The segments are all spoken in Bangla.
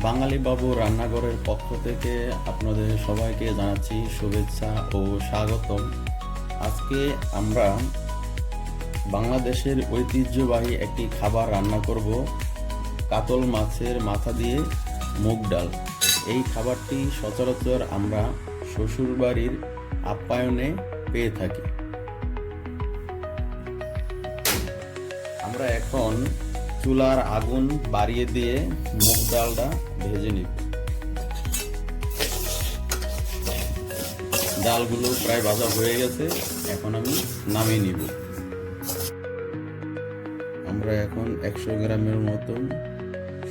বাঙালি বাবু রান্নাঘরের পক্ষ থেকে আপনাদের সবাইকে জানাচ্ছি শুভেচ্ছা ও স্বাগতম। আজকে আমরা বাংলাদেশের ঐতিহ্যবাহী একটি খাবার রান্না করব, কাতল মাছের মাথা দিয়ে মুগ ডাল। এই খাবারটি সচরাচর আমরা শ্বশুরবাড়ির আপ্যায়নে পেয়ে থাকি। আমরা এখন চুলার আগুন বাড়িয়ে দিয়ে মুগ ডালটা ভেজে নিব। ডালগুলো প্রায় ভাজা হয়ে গেছে, এখন আমি নামিয়ে নিব। আমরা এখন 100 গ্রামের মতন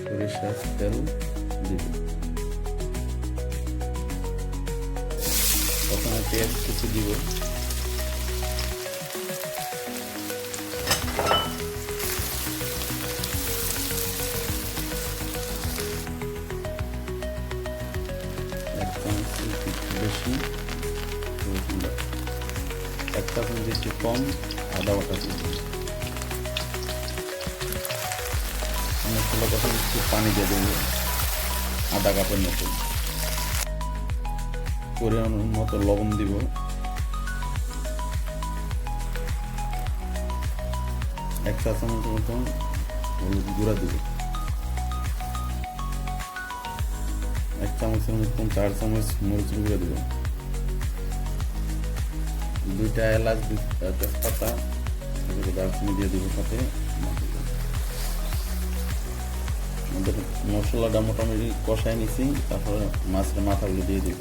সরিষার তেল দিব। প্রথমে পেঁয়াজ কুচি দিব, বেশি একটা একটু কম আদা বাটা দিব। মশলা তখন একটু পানি দিয়ে দেবো, আধা কাপের মতো। পরিমাণ মতো লবণ দিব, এক চা চামচ মতন হলুদ গুঁড়া দিব, 1 চামচের মতন 4 চামচ মরিচ গুঁড়া দিব, 2টা এলাচ, তেজপাতা, দারচিনি দিয়ে দিব সাথে। মশলাটা মোটামুটি কষাই নিছি, তারপরে মাছের মাথাগুলো দিয়ে দিব।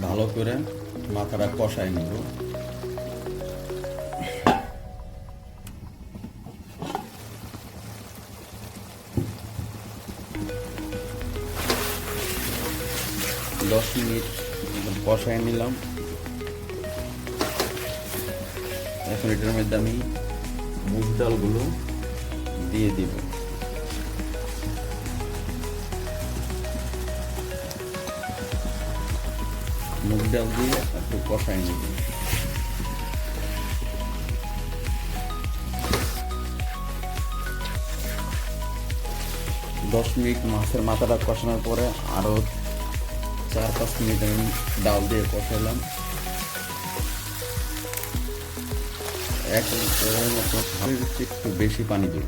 ভালো করে মাথাটা কষাই নিব। দশ মিনিট কষাই নিলাম। এখন এটার মধ্যে আমি মুগ ডালগুলো দিয়ে দিব। মুগ ডাল দিয়ে একটু কষাই নিব। দশ মিনিট মাছের মাথাটা কষানোর পরে আরো 4-5 মিনিট আমি ডাল দিয়ে কষালাম। একটু বেশি পানি দেব।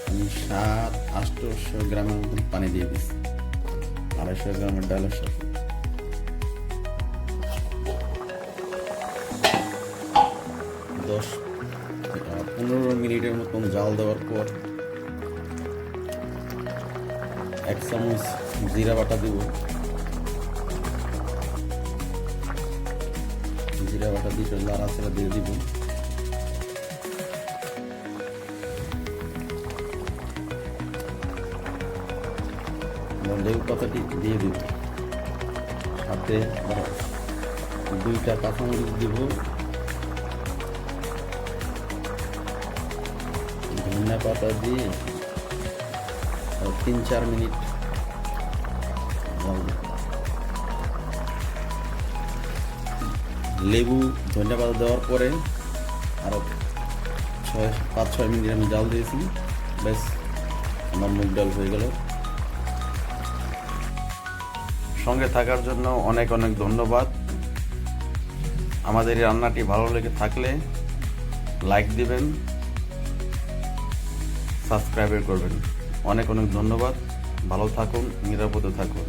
আমি 700-800 গ্রামের মতন পানি দিয়ে দিচ্ছি 250 গ্রামের ডালের সাথে। দশ 15 মিনিটের মতন জাল দেওয়ার পর 1 চামচ জিরা বাটা দিব। জিরা বাটা দিয়ে লাড়াচাড়া দিয়ে দিব। লেবু পাতাটি দিয়ে দিব, সাথে 2টা কাঁচামরিচ দিব, ধনিয়া পাতা দিয়ে 3-4 মিনিট লেবু ধনিয়া পাতা দেওয়ার পরে আরো 5-6 মিনিট আমি জাল দিয়েছি। ব্যাস, আমার মুগ ডাল হয়ে গেল। সঙ্গে থাকার জন্য অনেক অনেক ধন্যবাদ। আমাদের এই রান্নাটি ভালো লেগে থাকলে লাইক দিবেন, সাবস্ক্রাইব করবেন। অনেক অনেক ধন্যবাদ। ভালো থাকুন, নিরাপদে থাকুন।